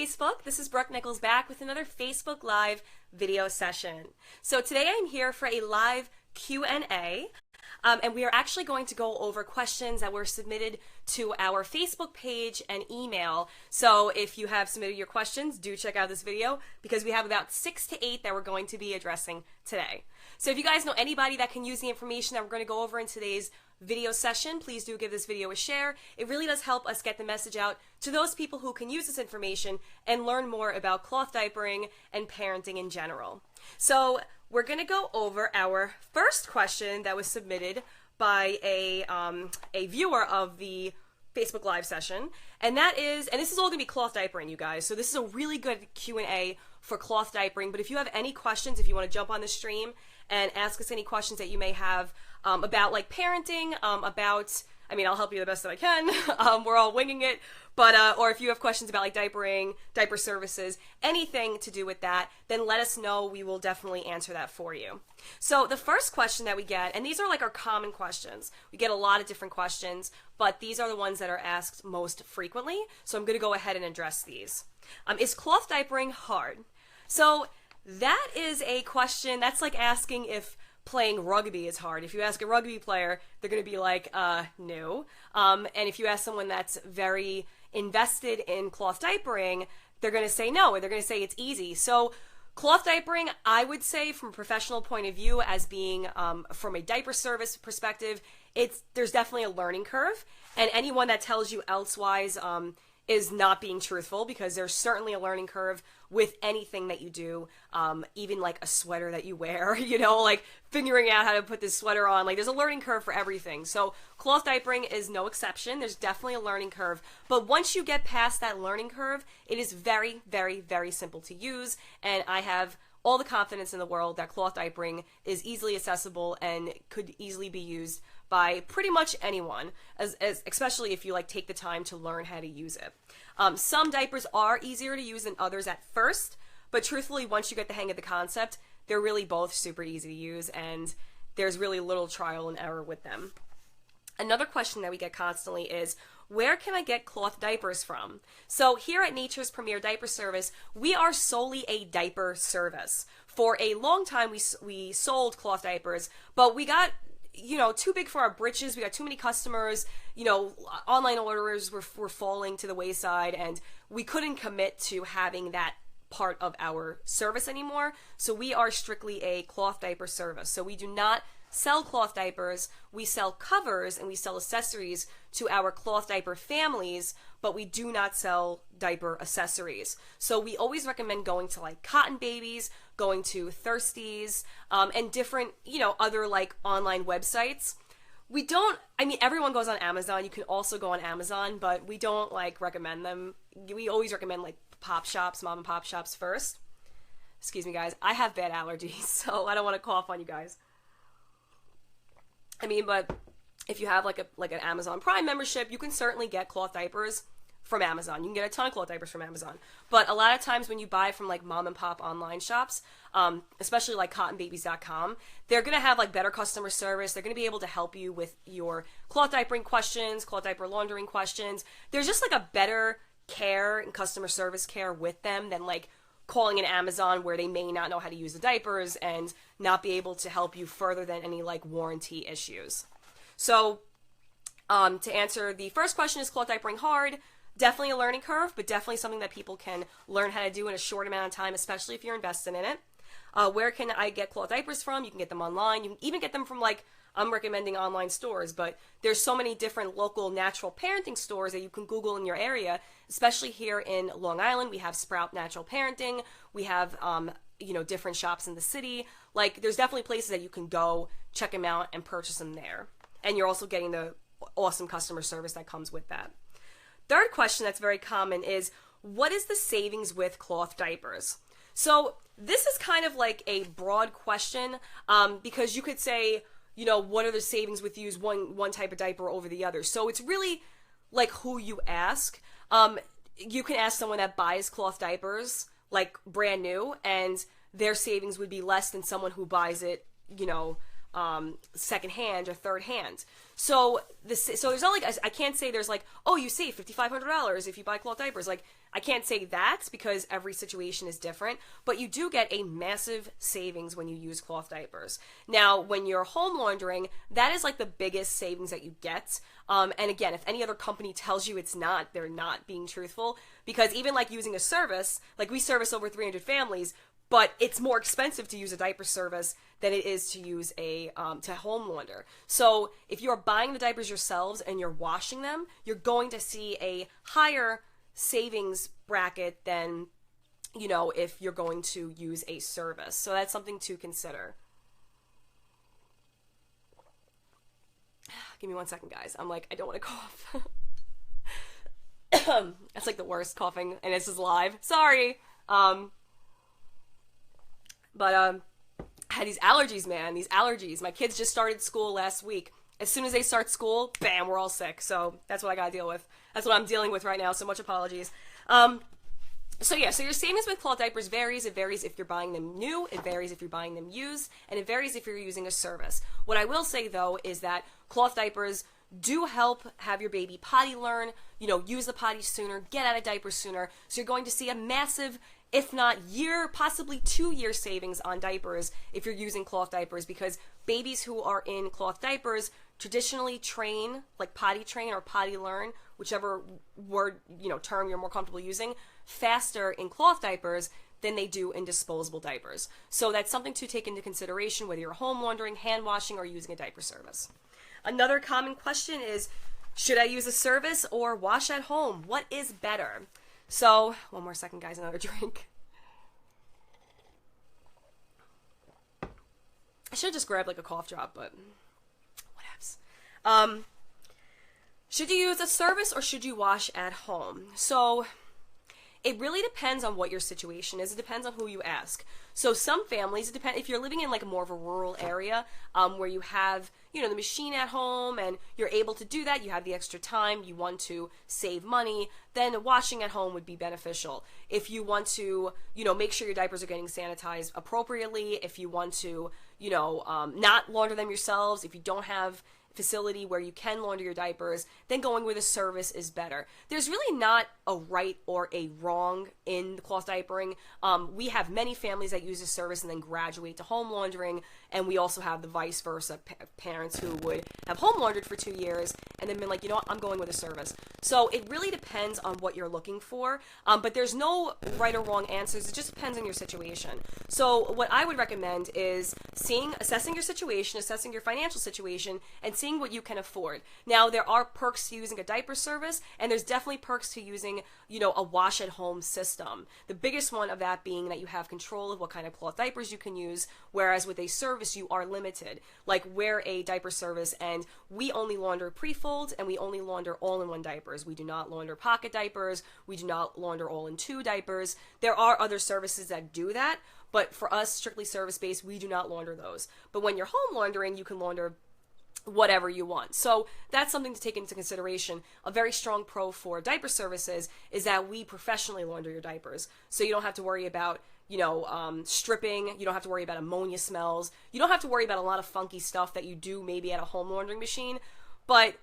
Facebook. This is Brooke Nichols back with another Facebook Live video session. So today I'm here for a live Q&A. And we are actually going to go over questions that were submitted to our Facebook page and email. So if you have submitted your questions, do check out this video because we have about 6 to 8 that we're going to be addressing today. So if you guys know anybody that can use the information that we're going to go over in today's video session, please do give this video a share. It really does help us get the message out to those people who can use this information and learn more about cloth diapering and parenting in general. So we're going to go over our first question that was submitted by a viewer of the Facebook Live session, and that is, and this is all going to be cloth diapering, you guys, so this is a really good Q&A for cloth diapering. But if you have any questions, if you want to jump on the stream and ask us any questions that you may have about like parenting, I mean, I'll help you the best that I can. We're all winging it. But, or if you have questions about like diapering, diaper services, anything to do with that, then let us know. We will definitely answer that for you. So the first question that we get, and these are like our common questions. We get a lot of different questions, but these are the ones that are asked most frequently. So I'm going to go ahead and address these. Is cloth diapering hard? So that is a question that's like asking if playing rugby is hard. If you ask a rugby player, they're going to be like, no. And if you ask someone that's very invested in cloth diapering, they're going to say no. They're going to say it's easy. So cloth diapering, I would say from a professional point of view, as being from a diaper service perspective, there's definitely a learning curve. And anyone that tells you elsewise is not being truthful, because there's certainly a learning curve with anything that you do, even like a sweater that you wear, you know, like figuring out how to put this sweater on. Like there's a learning curve for everything. So cloth diapering is no exception. There's definitely a learning curve. But once you get past that learning curve, it is very, very, very simple to use. And I have all the confidence in the world that cloth diapering is easily accessible and could easily be used by pretty much anyone, especially if you like take the time to learn how to use it. Some diapers are easier to use than others at first, but truthfully, once you get the hang of the concept, they're really both super easy to use, and there's really little trial and error with them. Another question that we get constantly is, where can I get cloth diapers from? So here at Nature's Premier Diaper Service, we are solely a diaper service. For a long time, we sold cloth diapers, but we got too big for our britches. We got too many customers. Online orders were falling to the wayside, and we couldn't commit to having that part of our service anymore. So we are strictly a cloth diaper service. So we do not sell cloth diapers. We sell covers and we sell accessories to our cloth diaper families, but we do not sell diaper accessories. So we always recommend going to like Cotton Babies, going to Thirsties, and different, other like online websites. Everyone goes on Amazon. You can also go on Amazon, but we don't like recommend them. We always recommend like pop shops, mom and pop shops first. Excuse me, guys. I have bad allergies, so I don't want to cough on you guys. But if you have like an Amazon Prime membership, you can certainly get cloth diapers from Amazon. You can get a ton of cloth diapers from Amazon. But a lot of times when you buy from like mom and pop online shops, especially like cottonbabies.com, they're going to have like better customer service. They're going to be able to help you with your cloth diapering questions, cloth diaper laundering questions. There's just like a better care and customer service care with them than like calling an Amazon where they may not know how to use the diapers and not be able to help you further than any like warranty issues. So to answer the first question, is cloth diapering hard? Definitely a learning curve, but definitely something that people can learn how to do in a short amount of time, especially if you're invested in it. Where can I get cloth diapers from? You can get them online. You can even get them from like, I'm recommending online stores, but there's so many different local natural parenting stores that you can Google in your area, especially here in Long Island. We have Sprout Natural Parenting. We have, different shops in the city. Like, there's definitely places that you can go, check them out, and purchase them there. And you're also getting the awesome customer service that comes with that. Third question that's very common is, what is the savings with cloth diapers? So this is kind of like a broad question, because you could say, what are the savings with use one type of diaper over the other? So it's really like who you ask. You can ask someone that buys cloth diapers, like brand new, and their savings would be less than someone who buys it, second hand or third hand. So there's not like, I can't say there's like, oh, you save $5,500 if you buy cloth diapers. Like, I can't say that because every situation is different, but you do get a massive savings when you use cloth diapers. Now, when you're home laundering, that is like the biggest savings that you get. And again, if any other company tells you it's not, they're not being truthful, because even like using a service, like we service over 300 families, but it's more expensive to use a diaper service than it is to use a to home launder. So if you're buying the diapers yourselves and you're washing them, you're going to see a higher savings bracket than, you know, if you're going to use a service. So that's something to consider. Give me 1 second, guys. I'm like, I don't want to cough. That's like the worst coughing, and this is live. Sorry. But I had these allergies, man. These allergies. My kids just started school last week. As soon as they start school, bam, we're all sick. So that's what I gotta deal with. That's what I'm dealing with right now, so much apologies. So your savings with cloth diapers varies. It varies if you're buying them new, it varies if you're buying them used, and it varies if you're using a service. What I will say, though, is that cloth diapers do help have your baby potty learn, you know, use the potty sooner, get out of diapers sooner. So you're going to see a massive, if not year, possibly 2-year savings on diapers if you're using cloth diapers, because babies who are in cloth diapers traditionally train, like potty train or potty learn, whichever word, you know, term you're more comfortable using, faster in cloth diapers than they do in disposable diapers. So that's something to take into consideration whether you're home laundering, hand washing, or using a diaper service. Another common question is, should I use a service or wash at home? What is better? So, 1 more second, guys, another drink. I should have just grabbed like a cough drop, but whatevs. Should you use a service or should you wash at home? So, it really depends on what your situation is. It depends on who you ask. So some families, it depends, if you're living in like more of a rural area where you have, you know, the machine at home and you're able to do that, you have the extra time, you want to save money, then washing at home would be beneficial. If you want to, you know, make sure your diapers are getting sanitized appropriately, if you want to, you know, not launder them yourselves, if you don't have facility where you can launder your diapers, then going with a service is better. There's really not a right or a wrong in the cloth diapering. We have many families that use a service and then graduate to home laundering, and we also have the vice versa, parents who would have home laundered for 2 years and then been like, you know what, I'm going with a service. So it really depends on what you're looking for, but there's no right or wrong answers. It just depends on your situation. So what I would recommend is assessing your situation, assessing your financial situation, and seeing what you can afford. Now, there are perks to using a diaper service, and there's definitely perks to using, you know, a wash-at-home system. The biggest one of that being that you have control of what kind of cloth diapers you can use, whereas with a service, you are limited. Like, we're a diaper service, and we only launder pre-folds, and we only launder all-in-one diapers. We do not launder pocket diapers. We do not launder all-in-two diapers. There are other services that do that, but for us, strictly service-based, we do not launder those. But when you're home laundering, you can launder whatever you want. So that's something to take into consideration. A very strong pro for diaper services is that we professionally launder your diapers. So you don't have to worry about, you know, stripping. You don't have to worry about ammonia smells. You don't have to worry about a lot of funky stuff that you do maybe at a home laundering machine. But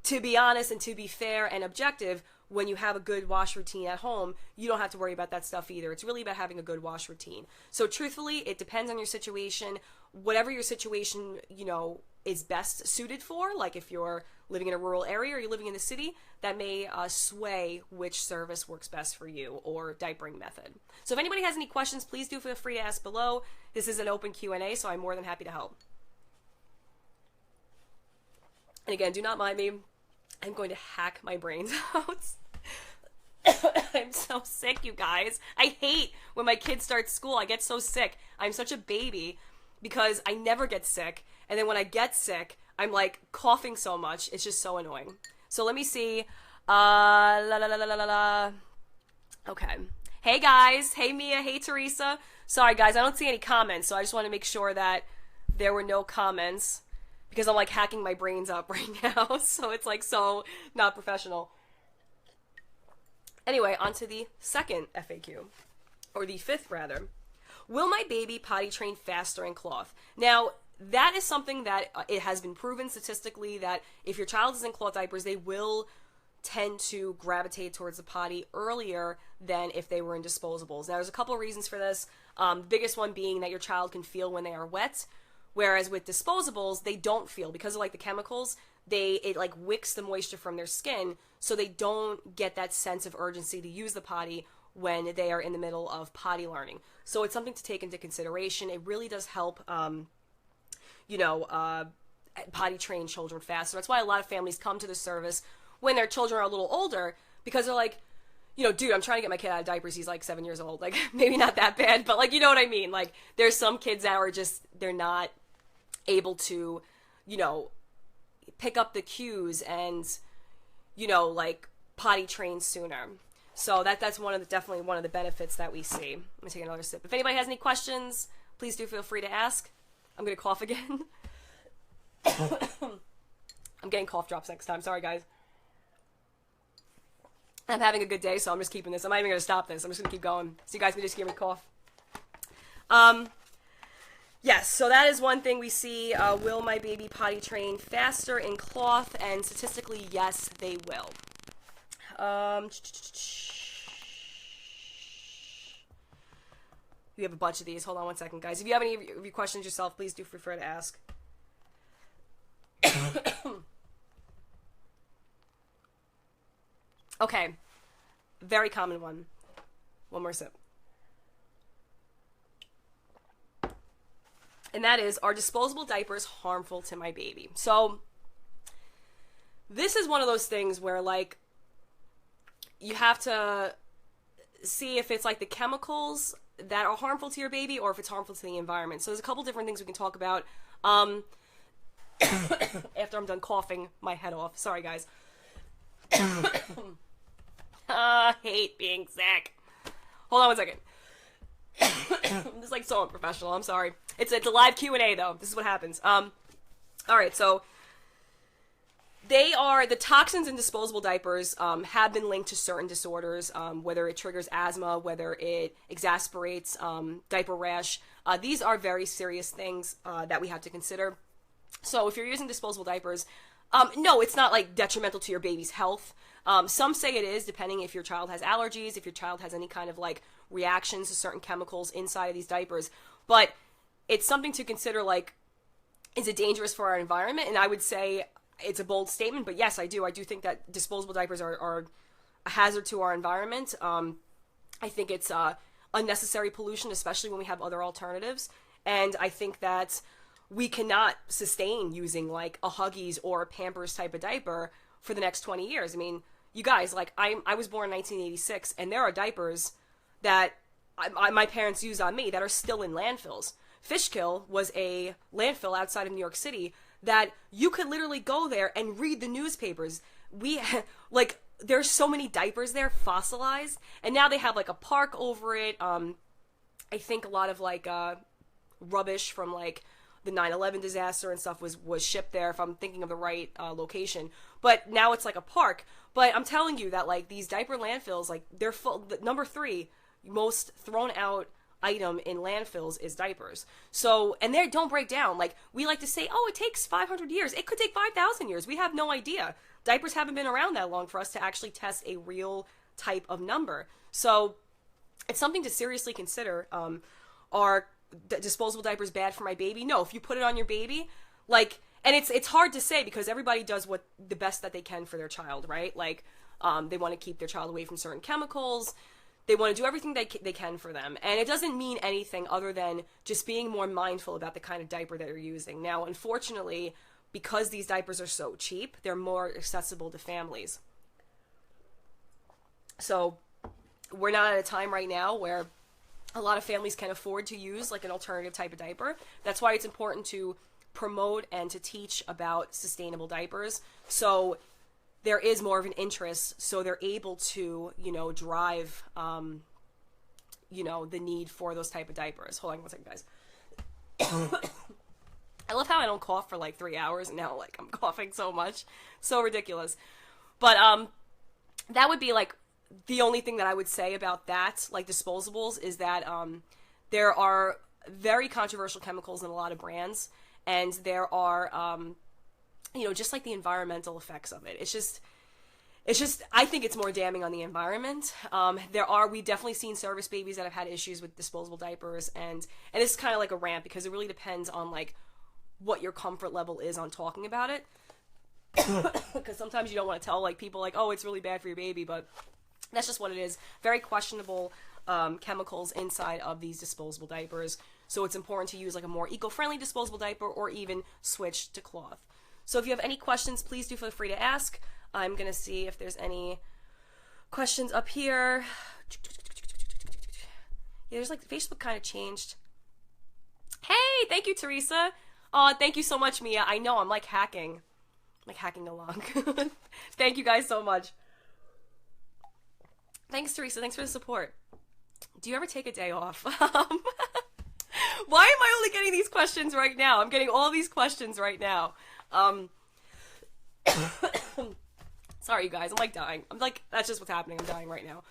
to be honest and to be fair and objective, when you have a good wash routine at home, you don't have to worry about that stuff either. It's really about having a good wash routine. So truthfully, it depends on your situation. Whatever your situation, you know, is best suited for, like if you're living in a rural area or you're living in the city, that may sway which service works best for you or diapering method. So if anybody has any questions, please do feel free to ask below. This is an open Q&A, so I'm more than happy to help. And again, do not mind me. I'm going to hack my brains out. I'm so sick, you guys. I hate when my kids start school. I get so sick. I'm such a baby because I never get sick. And then when I get sick, I'm like coughing so much. It's just so annoying. So let me see. Okay. Hey guys. Hey Mia. Hey Teresa. Sorry guys, I don't see any comments. So I just want to make sure that there were no comments because I'm like hacking my brains up right now. So it's like so not professional. Anyway, on to the second FAQ, or the fifth rather. Will my baby potty train faster in cloth? Now, that is something that it has been proven statistically that if your child is in cloth diapers, they will tend to gravitate towards the potty earlier than if they were in disposables. Now, there's a couple of reasons for this. The biggest one being that your child can feel when they are wet, whereas with disposables, they don't feel because of like the chemicals. It like wicks the moisture from their skin, so they don't get that sense of urgency to use the potty when they are in the middle of potty learning. So it's something to take into consideration. It really does help, potty train children faster. That's why a lot of families come to the service when their children are a little older, because they're like, dude, I'm trying to get my kid out of diapers. He's like 7 years old. Like, maybe not that bad, but like, you know what I mean? Like, there's some kids that are just, they're not able to, pick up the cues and, like potty train sooner. So that's definitely one of the benefits that we see. Let me take another sip. If anybody has any questions, please do feel free to ask. I'm going to cough again. I'm getting cough drops next time. Sorry, guys. I'm having a good day, so I'm just keeping this. I'm not even going to stop this. I'm just going to keep going. So you guys can just hear me cough. Yes, so that is one thing we see. Will my baby potty train faster in cloth? And statistically, yes, they will. We have a bunch of these. Hold on one second, guys. If you have any of your questions yourself, please do feel free to ask. Okay. Very common one. One more sip. And that is, are disposable diapers harmful to my baby? So, this is one of those things where, like, you have to see if it's, like, the chemicals that are harmful to your baby or if it's harmful to the environment. So, there's a couple different things we can talk about. After I'm done coughing my head off. Sorry, guys. I hate being sick. Hold on one second. This is like so unprofessional. I'm sorry. It's a live Q&A though. This is what happens. All right. So the toxins in disposable diapers have been linked to certain disorders, whether it triggers asthma, whether it exacerbates diaper rash. These are very serious things that we have to consider. So if you're using disposable diapers, no, it's not like detrimental to your baby's health. Some say it is, depending if your child has allergies, if your child has any kind of like reactions to certain chemicals inside of these diapers. But it's something to consider, like, is it dangerous for our environment? And I would say it's a bold statement, but yes, I do. I do think that disposable diapers are a hazard to our environment. I think it's unnecessary pollution, especially when we have other alternatives. And I think that we cannot sustain using like a Huggies or a Pampers type of diaper for the next 20 years. I mean, you guys, like, I was born in 1986, and there are diapers that my parents used on me that are still in landfills. Fishkill was a landfill outside of New York City that you could literally go there and read the newspapers. Like, there's so many diapers there, fossilized, and now they have, like, a park over it. I think a lot of, like, rubbish from, like, the 9/11 disaster and stuff was shipped there, if I'm thinking of the right location. But now it's like a park. But I'm telling you that, like, these diaper landfills, like, they're full. Number 3 most thrown out item in landfills is diapers. So, and they don't break down. Like, we like to say, oh, it takes 500 years. It could take 5,000 years. We have no idea. Diapers haven't been around that long for us to actually test a real type of number. So, it's something to seriously consider. Are disposable diapers bad for my baby? No. If you put it on your baby, like, and it's hard to say because everybody does the best that they can for their child, right? Like, they want to keep their child away from certain chemicals. They want to do everything they can for them. And it doesn't mean anything other than just being more mindful about the kind of diaper that you're using. Now, unfortunately, because these diapers are so cheap, they're more accessible to families. So, we're not at a time right now where a lot of families can afford to use like an alternative type of diaper. That's why it's important to promote and to teach about sustainable diapers. So there is more of an interest, so they're able to, drive, the need for those type of diapers. Hold on one second, guys. I love how I don't cough for like 3 hours and now like I'm coughing so much. So ridiculous. But that would be like the only thing that I would say about that, like disposables, is that there are very controversial chemicals in a lot of brands, and there are, just like the environmental effects of it. It's just, it's just, I think it's more damning on the environment. We've definitely seen service babies that have had issues with disposable diapers, and this is kind of like a rant because it really depends on like what your comfort level is on talking about it. Because sometimes you don't want to tell like people like, oh, it's really bad for your baby, but that's just what it is. Very questionable chemicals inside of these disposable diapers. So it's important to use like a more eco-friendly disposable diaper or even switch to cloth. So if you have any questions, please do feel free to ask. I'm going to see if there's any questions up here. Yeah, there's like Facebook kind of changed. Hey, thank you, Teresa. Oh, thank you so much, Mia. I know, I'm like hacking. I'm like hacking along. Thank you guys so much. Thanks, Teresa. Thanks for the support. Do you ever take a day off? Why am I only getting these questions right now? I'm getting all these questions right now. Sorry, you guys. I'm like dying. I'm like, that's just what's happening. I'm dying right now.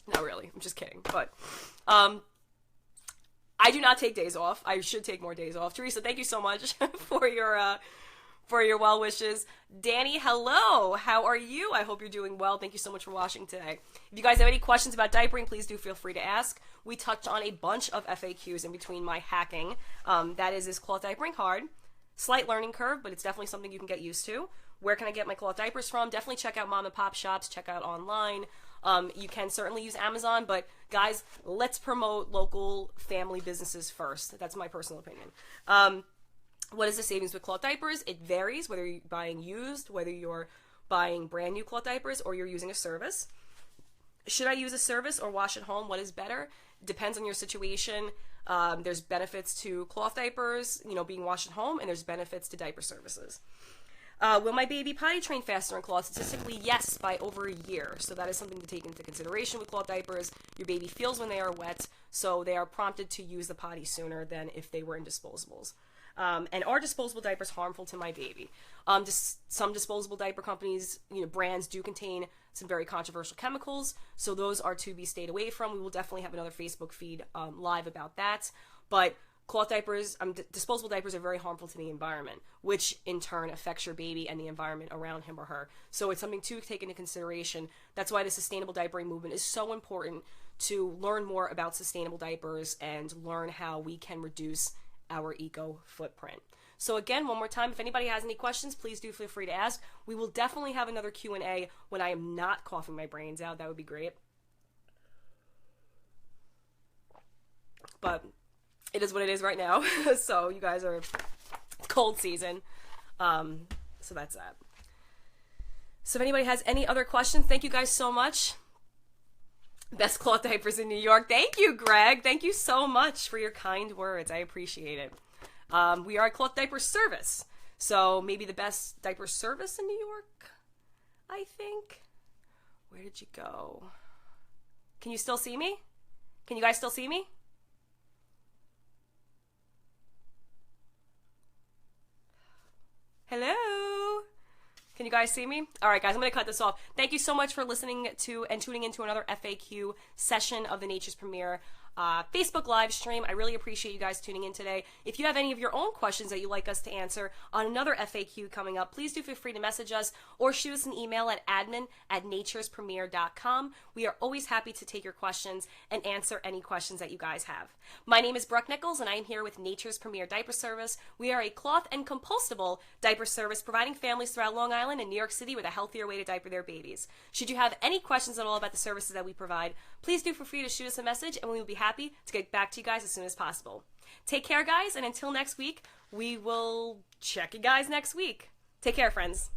Not really. I'm just kidding. But, I do not take days off. I should take more days off. Teresa, thank you so much for your well wishes. Danny, hello. How are you? I hope you're doing well. Thank you so much for watching today. If you guys have any questions about diapering, please do feel free to ask. We touched on a bunch of FAQs in between my hacking. That is cloth diapering hard? Slight learning curve, but it's definitely something you can get used to. Where can I get my cloth diapers from? Definitely check out mom and pop shops. Check out online. You can certainly use Amazon, but guys, let's promote local family businesses first. That's my personal opinion. What is the savings with cloth diapers? It varies whether you're buying used, whether you're buying brand new cloth diapers, or you're using a service. Should I use a service or wash at home? What is better? Depends on your situation. There's benefits to cloth diapers, being washed at home, and there's benefits to diaper services. Will my baby potty train faster in cloth? Statistically, yes, by over a year. So that is something to take into consideration with cloth diapers. Your baby feels when they are wet, so they are prompted to use the potty sooner than if they were in disposables. And are disposable diapers harmful to my baby? Some disposable diaper companies, brands do contain some very controversial chemicals, so those are to be stayed away from. We will definitely have another Facebook feed live about that. But cloth diapers, disposable diapers are very harmful to the environment, which in turn affects your baby and the environment around him or her. So it's something to take into consideration. That's why the sustainable diapering movement is so important, to learn more about sustainable diapers and learn how we can reduce our eco footprint. So again, one more time, if anybody has any questions, please do feel free to ask. We will definitely have another Q&A when I am not coughing my brains out. That would be great. But it is what it is right now. So you guys are cold season. So that's that. So if anybody has any other questions, thank you guys so much. Best cloth diapers in New York. Thank you, Greg. Thank you so much for your kind words. I appreciate it. We are a cloth diaper service. So maybe the best diaper service in New York, I think. Where did you go? Can you still see me? Can you guys still see me? Hello? Can you guys see me? All right, guys, I'm going to cut this off. Thank you so much for listening to and tuning into another FAQ session of the Nature's Premier Facebook live stream. I really appreciate you guys tuning in today. If you have any of your own questions that you'd like us to answer on another FAQ coming up, please do feel free to message us or shoot us an email at admin@naturespremier.com. We are always happy to take your questions and answer any questions that you guys have. My name is Brooke Nichols, and I am here with Nature's Premier Diaper Service. We are a cloth and compostable diaper service providing families throughout Long Island and New York City with a healthier way to diaper their babies. Should you have any questions at all about the services that we provide, please do feel free to shoot us a message, and we will be happy to get back to you guys as soon as possible. Take care, guys, and until next week, we will check you guys next week. Take care, friends.